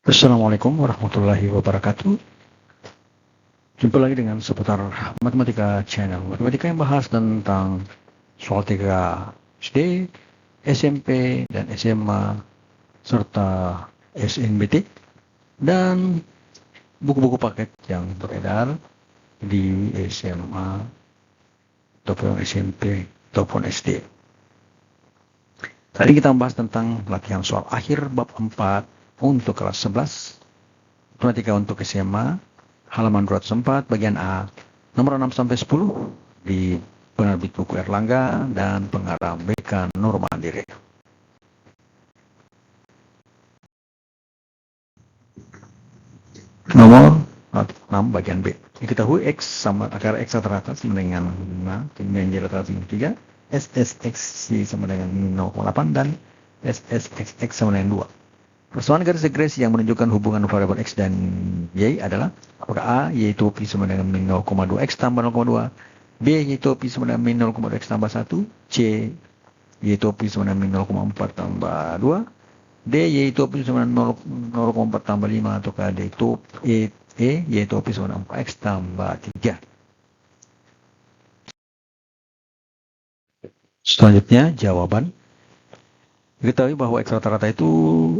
Assalamualaikum warahmatullahi wabarakatuh. Jumpa lagi dengan seputar Matematika Channel. Matematika yang bahas tentang soal 3 SD, SMP, dan SMA, serta SNBT, dan buku-buku paket yang beredar di SMA, ataupun SMP, ataupun SD. Tadi kita membahas tentang latihan soal akhir bab 4 untuk kelas 11, Matematika untuk SMA, halaman 204, bagian A, nomor 6-10, di penerbit buku Erlangga dan pengarang BK Nur Mandiri. Nomor 6, bagian B. Diketahui X sama akar X rata-rata sama dengan 5, kemudian Y rata-rata sama 3, SSX sama dengan 0,8, dan SSXX sama dengan 2. Persamaan garis regresi yang menunjukkan hubungan variabel X dan Y adalah apakah A yaitu pi sama dengan min 0,2 X tambah 0,2, B yaitu pi sama dengan min 0,2 X tambah 1, C yaitu pi sama dengan min 0,4 tambah 2, D yaitu pi sama dengan 0,4 tambah 5, ataukah D itu E yaitu pi sama dengan 4X tambah 3. Selanjutnya jawaban. Diketahui bahwa X rata-rata itu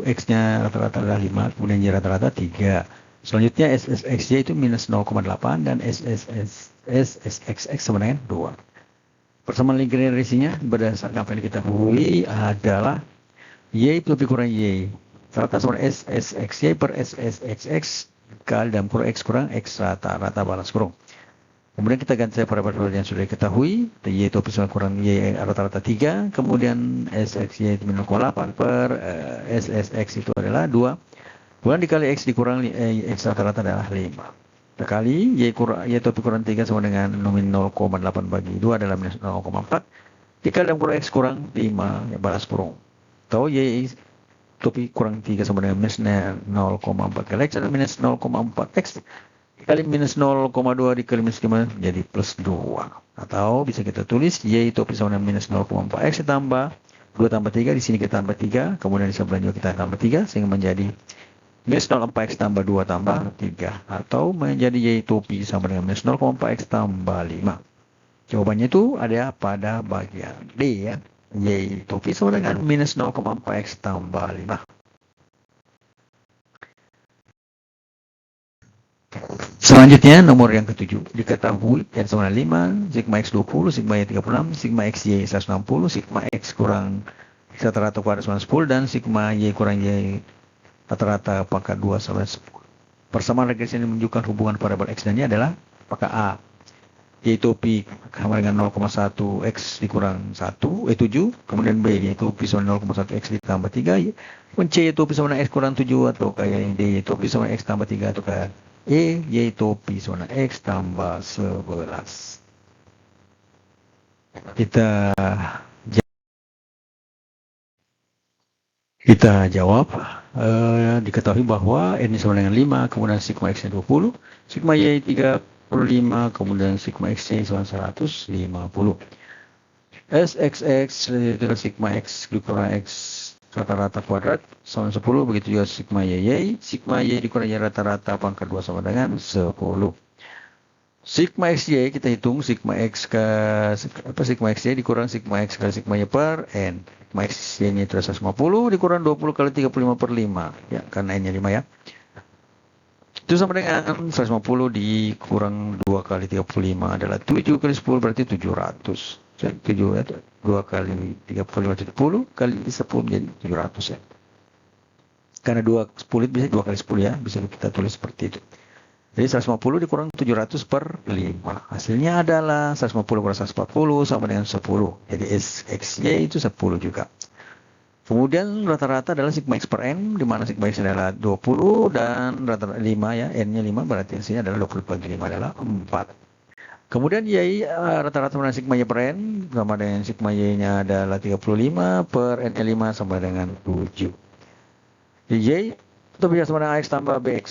X-nya rata-rata adalah 5, kemudian Y rata-rata 3. Selanjutnya SSXY itu minus 0,8 dan SSXX sama dengan 2. Persamaan regresinya berdasarkan apa yang diketahui adalah Y lebih kurang Y rata sama SSXY per SSXX kali dalam kurung X kurang X rata-rata balas kurung. Kemudian kita ganti variabel yang sudah diketahui, Y itu pi sama kurang Y rata-rata 3, kemudian SXY itu min 0,8 per SSX itu adalah 2, kemudian dikali X dikurang X rata-rata adalah 5. Dikali Y itu pi kurang 3 sama dengan min 0,8 bagi 2 adalah minus 0,4, dikali dalam kurang X kurang 5, ya balas kurung. Atau Y itu pi kurang 3 sama dengan minus 0,4 kali X adalah minus 0,4 X. Kali minus 0,2 dikali minus 5 jadi plus 2. Atau bisa kita tulis Y itu sama dengan minus 0,4 X ditambah 2 tambah 3. Di sini kita tambah 3. Kemudian di sebelah juga kita tambah 3. Sehingga menjadi minus 0,4 X tambah 2 tambah 3. Atau menjadi Y itu sama dengan minus 0,4 X tambah 5. Jawabannya itu ada pada bagian D ya. Y itu sama dengan minus 0,4 X tambah 5. Selanjutnya nomor yang ke-7, diketahui yang sama dengan 5, sigma X 20, sigma Y 36, sigma XY 160, sigma X kurang X rata-rata kuadrat sama 10, dan sigma Y kurang Y rata-rata pangkat 2 sama 10. Persamaan regresi yang menunjukkan hubungan variabel X dan Y adalah apakah A yaitu pi sama dengan 0,1 X dikurang 1, 7, kemudian B yaitu pi sama 0,1 X ditambah 3, kemudian C yaitu pi sama X kurang 7, atau kayak D yaitu pi sama X tambah 3, atau kayak E yaitu pi sama X tambah 11. Kita jawab. Diketahui bahwa N sama dengan 5, kemudian sigma X nya 20, sigma Y 35, kemudian sigma X nya sama 150. SXX itu sigma X dikurang X rata-rata kuadrat sama 10, begitu juga sigma Y dikurang Y rata-rata pangkat 2 sama dengan 10. Sigma XY kita hitung sigma X sigma XY dikurang sigma X kali sigma Y per N. Sigma XY nya itu 150 dikurang 20 kali 35 per 5, ya, karena N nya 5 ya. Itu sama dengan 150 dikurang 2 kali 35 adalah 7 kali 10 berarti 700. 7 ya, 2 kali 35 10 kali 10 menjadi 700 ya. Karena 2 10 bisa 2 kali 10 ya, bisa kita tulis seperti itu. Jadi 150 dikurang 700 per 5. Hasilnya adalah 150 kurang 140 sama dengan 10. Jadi SXY itu 10 juga. Kemudian rata-rata adalah sigma X per N, di mana sigma X adalah 20 dan rata-rata 5 ya, N-nya 5, berarti hasilnya adalah 20 bagi 5 adalah 4. Kemudian Y rata-rata dengan sigma Y per N sama dengan sigma Y-nya adalah 35 per N-nya 5 sama dengan 7. Y itu bisa sama dengan X tambah BX.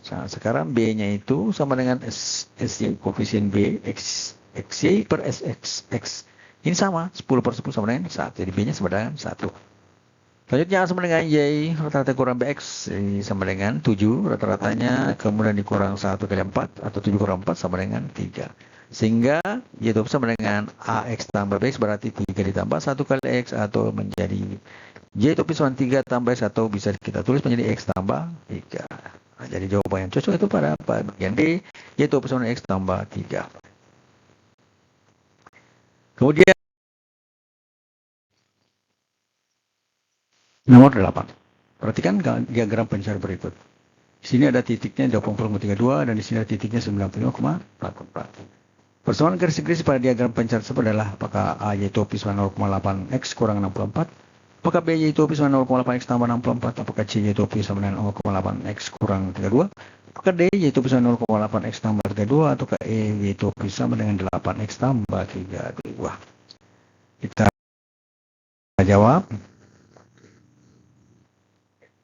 Nah, sekarang B-nya itu sama dengan SY, koefisien B, XY per SXX. Ini sama, 10 per 10 sama dengan 1. Jadi B-nya sama dengan 1. Selanjutnya sama dengan Y rata-rata kurang BX sama dengan 7 rata-ratanya, kemudian dikurang 1 kali 4 atau 7 kurang 4 sama dengan 3. Sehingga Y itu sama dengan AX tambah BX berarti 3 ditambah 1 kali X atau menjadi Y itu sama 3 tambah X atau bisa kita tulis menjadi X tambah 3. Nah, jadi jawaban yang cocok itu pada bagian D, Y itu sama dengan X tambah 3. Kemudian nomor 8. Perhatikan diagram pencari berikut. Di sini ada titiknya 80,32 dan di sini ada titiknya 95,44. Persamaan garis-garis pada diagram pencari tersebut adalah apakah A yaitu P sama 0,8 X kurang 64, apakah B yaitu P sama 0,8 X tambah 64, apakah C yaitu P sama dengan 0,8 X kurang 32, apakah D yaitu P sama 0,8 X tambah 32, ataukah E yaitu P sama dengan 8 X tambah 32. Kita jawab.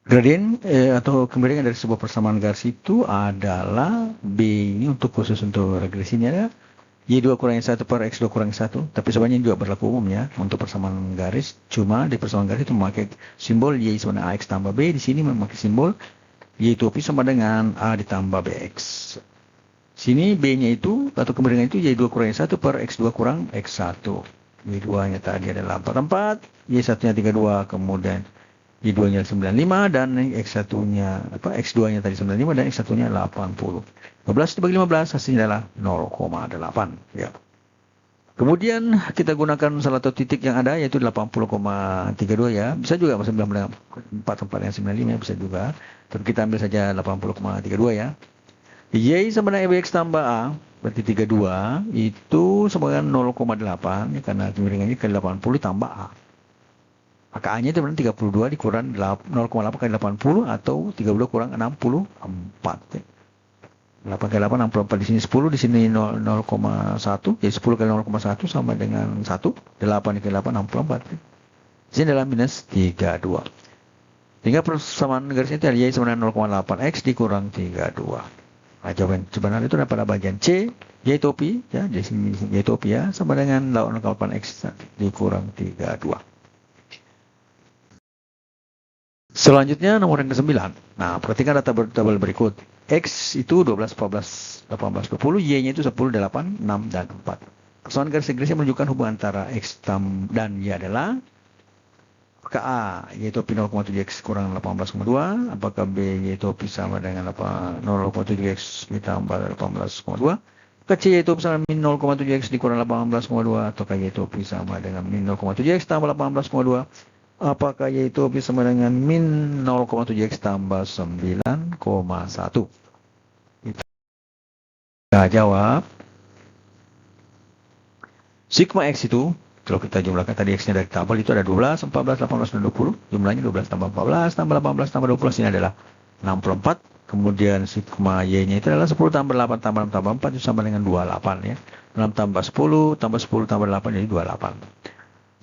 Gradien atau kemiringan dari sebuah persamaan garis itu adalah B ini untuk khusus untuk regresinya ada Y2 kurangi 1 per X2 kurangi 1. Tapi sebenarnya juga berlaku umum ya untuk persamaan garis. Cuma di persamaan garis itu memakai simbol Y sama dengan AX tambah B. Di sini memakai simbol Y2 sama dengan A ditambah BX. Sini B-nya itu atau kemiringan itu Y2 kurangi 1 per X2 kurang X1. Y2-nya tadi adalah 44, Y1-nya 32, kemudian Y2-nya 95 dan X1-nya X2-nya tadi 95 dan X1-nya 80. 12 dibagi 15 hasilnya adalah 0,8 ya. Kemudian kita gunakan salah satu titik yang ada yaitu 80,32 ya. Bisa juga 94 tempat yang 95 ya, bisa juga. Tapi kita ambil saja 80,32 ya. Y sama dengan EBX tambah A berarti 32 itu sama dengan 0,8 ya, karena kemiringannya ke 80 tambah A. Maka A-nya itu berarti 32 dikurang 0,8 kali 80 atau 32 kurang 64. 8 kali 8, 64. Di sini 10, di sini 0,1. Jadi 10 kali 0,1 sama dengan 1. 8 kali 8, 64. Di sini adalah minus 32. Sehingga persamaan garisnya itu Y sama dengan 0,8 X dikurang 32. Nah, jawaban sebenarnya itu ada pada bagian C, Y topi, ya, di sini Y topi ya, sama dengan 0,8 X dikurang 32. Selanjutnya nomor yang ke-9. Nah, perhatikan data tabel berikut. X itu 12, 14, 18, 20, Y-nya itu 10, 8, 6, dan 4. Persamaan garis-garisnya menunjukkan hubungan antara X dan Y adalah apakah A yaitu P 0,7X kurang 18,2, apakah B yaitu P sama dengan 0,7X ditambah 18,2, apakah C yaitu sama min 0,7X dikurang 18,2, ataukah yaitu P sama dengan min 0,7X tambah 18,2, apakah yaitu P sama dengan min 0,7X tambah 9,1. Kita jawab. Sigma X itu kalau kita jumlahkan tadi X-nya dari tabel itu ada 12, 14, 18, dan 20. Jumlahnya 12 tambah 14, tambah 18, tambah 20. Ini adalah 64. Kemudian sigma Y-nya itu adalah 10 tambah 8 tambah 6 tambah 4 itu sama dengan 28 ya. 6 tambah 10 tambah 10 tambah 8 jadi 28.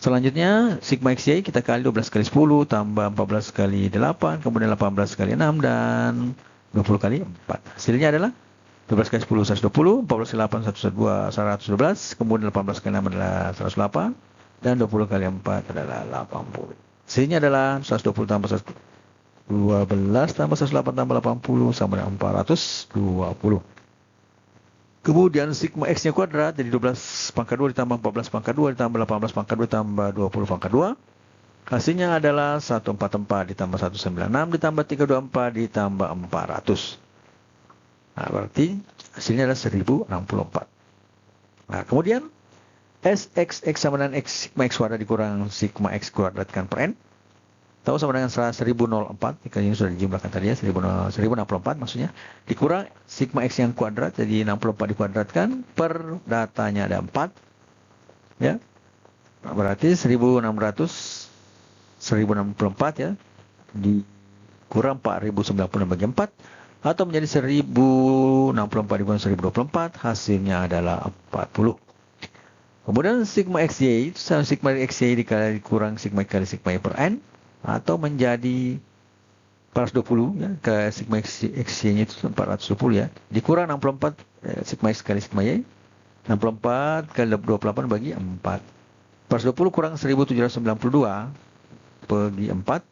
Selanjutnya sigma XY kita kali 12 kali 10 tambah 14 kali 8, kemudian 18 kali 6 dan 20 kali 4. Hasilnya adalah 12 kali 10, 120, 14 kali 8, 112, kemudian 18 kali 6 adalah 108, dan 20 kali 4 adalah 80. Hasilnya adalah 120 tambah 112 tambah 108 tambah 80 sama dengan 420. Kemudian sigma X-nya kuadrat jadi 12 pangkat 2 ditambah 14 pangkat 2 ditambah 18 pangkat 2 ditambah 20 pangkat 2. Hasilnya adalah 144 ditambah 196 ditambah 324 ditambah 400. Nah, berarti hasilnya adalah 1064. Nah, kemudian Sx sama dengan X sigma X kuadrat dikurang sigma X kuadrat kan per N. Tahu sama dengan 1004, ini sudah dijumlahkan tadi ya, 1064 maksudnya. Dikurang sigma X yang kuadrat, jadi 64 dikuadratkan, per datanya ada 4. Ya, berarti 1064 ya, dikurang 4090 bagi 4. Atau menjadi 1064 dikurangi 1024, hasilnya adalah 40. Kemudian sigma XY itu sama sigma XY dikurang sigma kali sigma Y per N, atau menjadi 420 ya, ke sigma XY-nya itu 420 ya, dikurang 64 sigma X kali sigma Y, 64 kali 28 bagi 4. 420 kurang 1792 bagi 4,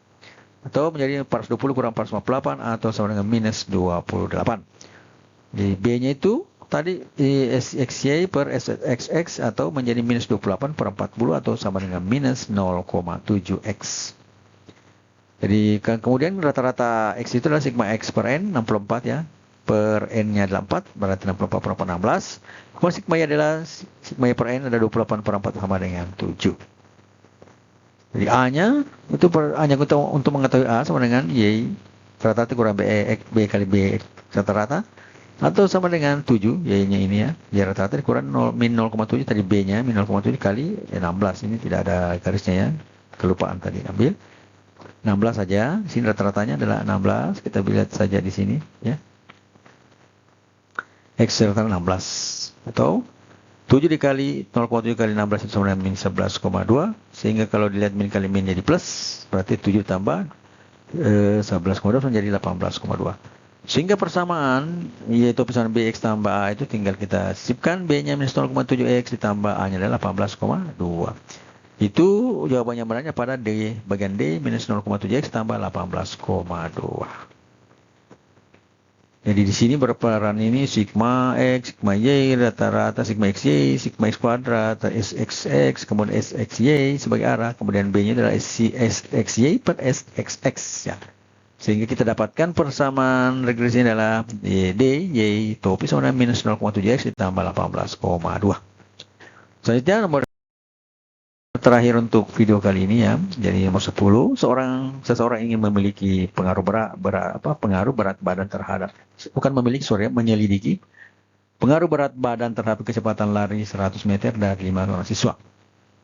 atau menjadi 420 kurang 458 atau sama dengan minus 28. Di B-nya itu tadi SXY per SXX atau menjadi minus 28 per 40 atau sama dengan minus 0,7X. Jadi kemudian rata-rata X itu adalah sigma X per N 64 ya. Per N-nya adalah 4, berarti 64 per 4, 16. Kemudian sigma Y adalah sigma Y per N ada 28 per 4 sama dengan 7. Jadi A-nya itu hanya untuk mengetahui A sama dengan Y rata-rata kurang B kali B rata-rata atau sama dengan 7 Y-nya ini ya. Y rata-rata kurang min 0,7 tadi B-nya min 0,7 kali 16. Ini tidak ada garisnya ya. Kelupaan tadi ambil. 16 saja. Sini rata-ratanya adalah 16. Kita lihat saja di sini ya. X rata 16 atau 7 dikali 0,7 kali 16 itu sama dengan min 11,2 sehingga kalau dilihat min kali min jadi plus berarti 7 tambah 11,2 menjadi 18,2 sehingga persamaan yaitu persamaan BX tambah A itu tinggal kita sisipkan B nya minus 0,7X ditambah A nya adalah 18,2 itu jawabannya benarnya pada D bagian D minus 0,7X tambah 18,2. Jadi di sini berperan ini sigma X, sigma Y, rata-rata sigma XY, sigma X kuadrat, SXX, kemudian SXY sebagai arah, kemudian B-nya adalah SXY per SXX ya. Sehingga kita dapatkan persamaan regresinya adalah D, Y, topi sama dengan minus 0,7X ditambah 18,2. Selanjutnya nomor terakhir untuk video kali ini ya. Jadi nomor 10, seseorang ingin memiliki pengaruh berat badan terhadap menyelidiki pengaruh berat badan terhadap kecepatan lari 100 meter dari 5 orang siswa.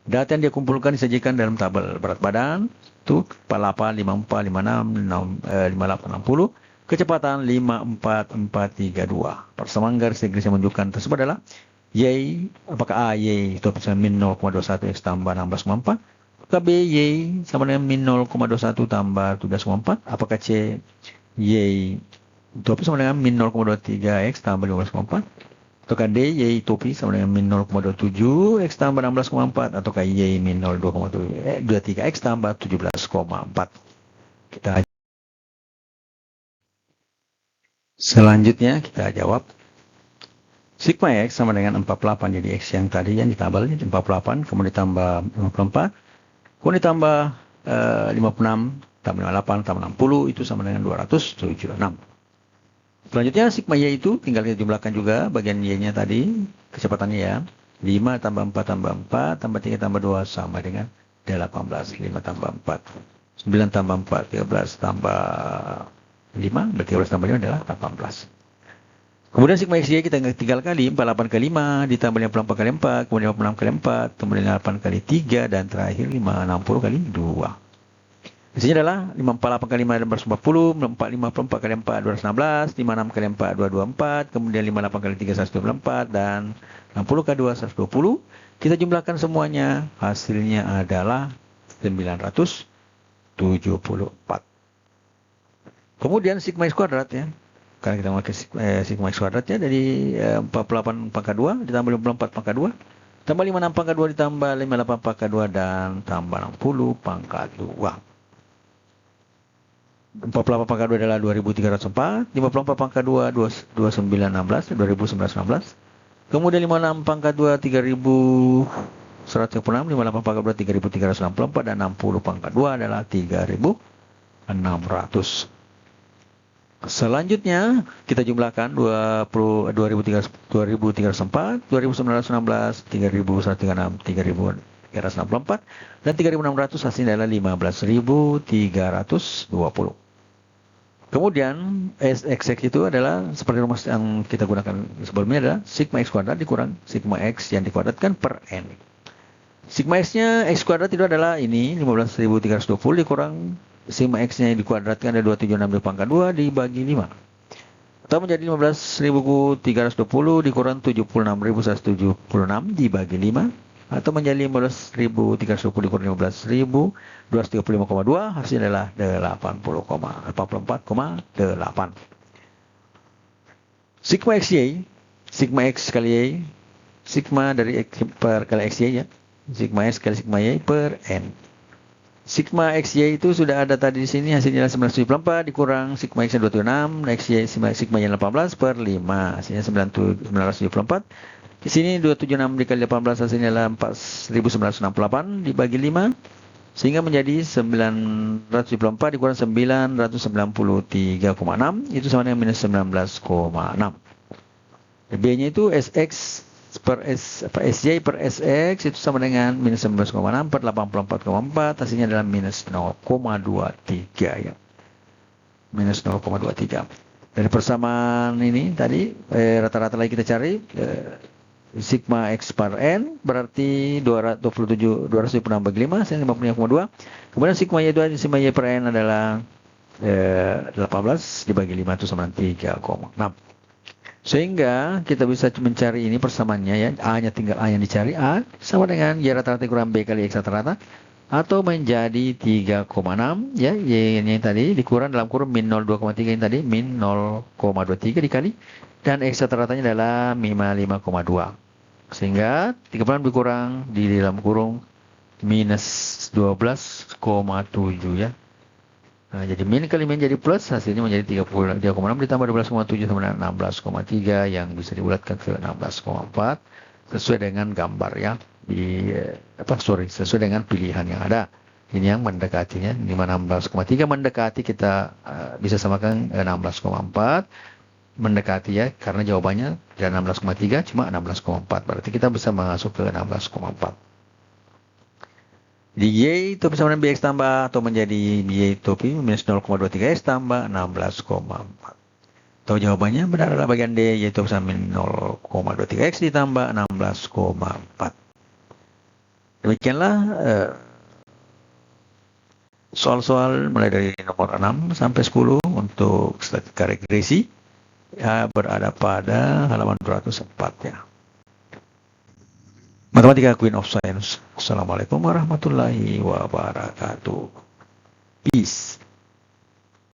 Data yang dia kumpulkan disajikan dalam tabel berat badan itu 48, 54, 56, 58, 60, kecepatan 54432. Persamaan garis yang menunjukkan tersebut adalah Y, apakah A, Y itu sama min 0,21 X tambah 16,4? Apakah B, Y sama dengan min 0,21 tambah 17,4? Apakah C, Y itu sama dengan min 0,23 X tambah 15,4? Ataukah D, Y topi sama dengan min 0,27 X tambah 16,4? Ataukah Y min 0,23 X tambah 17,4? Kita selanjutnya kita jawab. Sigma X sama dengan 48, jadi X yang tadi yang ditabel 48, kemudian ditambah 54, kemudian ditambah 56, tambah 58, tambah 60, itu sama dengan 276. Selanjutnya sigma Y itu tinggal kita jumlahkan juga bagian Y-nya tadi, kecepatannya ya. 5 tambah 4 tambah 4, tambah 3 tambah 2 sama dengan 18, 5 tambah 4, 9 tambah 4, 13 tambah 5, berarti 13 tambah 5 adalah 18. Kemudian sigma XY kita tinggal kali 48 kali 5 ditambah 54 kali 4, kemudian 56 kali 4, kemudian 8 kali 3 dan terakhir 560 kali 2. Di sini adalah 548 kali 5 240, 54 kali 4 216, 56 kali 4 224, kemudian 58 kali 3 124 dan 60 kali 2 120. Kita jumlahkan semuanya, hasilnya adalah 974. Kemudian sigma X kuadrat ya. Karena kita memakai sigma X kuadrat ya, dari 48 pangkat 2 ditambah 54 pangkat 2 tambah 56 pangkat 2 ditambah 58 pangkat 2 dan tambah 60 pangkat 2. 48 pangkat 2 adalah 2304, 54 pangkat 2 2916, 2916. Kemudian 56 pangkat 2 3136, 58 pangkat 2 3364 dan 60 pangkat 2 adalah 3600. Selanjutnya kita jumlahkan 2304, 2916, 3136, 3364 dan 3600, hasilnya adalah 15320. Kemudian SXX itu adalah seperti rumus yang kita gunakan sebelumnya adalah sigma X kuadrat dikurang sigma X yang dikuadratkan per N. Sigma X-nya X kuadrat itu adalah ini 15320 dikurang sigma X-nya yang dikuadratkan ada 2762 pangkat 2 dibagi 5. Atau menjadi 15.320 dikurang 76.176 dibagi 5. Atau menjadi 15.320 dikurang 15.235,2, hasilnya adalah 44,8. Sigma XY, sigma X kali Y, sigma dari X per kali XY ya. Sigma X kali sigma Y per N. Sigma XY itu sudah ada tadi di sini, hasilnya 974 dikurang sigma X-nya 276, XY sigma-nya 18 per 5, hasilnya 974. Di sini 276 dikali 18 hasilnya adalah 4968 dibagi 5, sehingga menjadi 974 dikurang 993,6, itu sama dengan minus 19,6. B-nya itu SX per SY per SX itu sama dengan minus 19,6 per 84,4, hasilnya adalah minus 0,23 ya. Minus 0,23. Dari persamaan ini tadi rata-rata lagi kita cari sigma X per N berarti 226 bagi 5, hasilnya 55,2. Kemudian sigma Y per N adalah 18 dibagi 5 itu sama dengan 3,6. Sehingga kita bisa mencari ini persamaannya ya, A-nya tinggal A yang dicari, A sama dengan Y rata-rata kurang B kali X rata-rata, atau menjadi 3,6 ya, Y-nya tadi dikurang dalam kurung min 0,2,3 ini tadi, min 0,23 dikali, dan X rata-ratanya adalah 55,2. Sehingga 36 dikurang di dalam kurung minus 12,7 ya. Nah, jadi min kali min jadi plus, hasilnya menjadi 3,6 ditambah 12,7 sama dengan 16,3 yang bisa dibulatkan ke 16,4 sesuai dengan gambar ya. Sesuai dengan pilihan yang ada. Ini yang mendekatinya 16,3 mendekati kita bisa samakan 16,4 mendekati ya, karena jawabannya dari 16,3 cuma 16,4, berarti kita bisa masuk ke 16,4. Di Y itu sama dengan BX tambah atau menjadi Y topi minus 0,23X tambah 16,4. Atau jawabannya benar adalah bagian D, yaitu sama 0,23X ditambah 16,4. Demikianlah soal-soal mulai dari nomor 6 sampai 10 untuk statistika regresi ya, berada pada halaman 204 ya. Matematika Queen of Science. Assalamualaikum warahmatullahi wabarakatuh. Peace.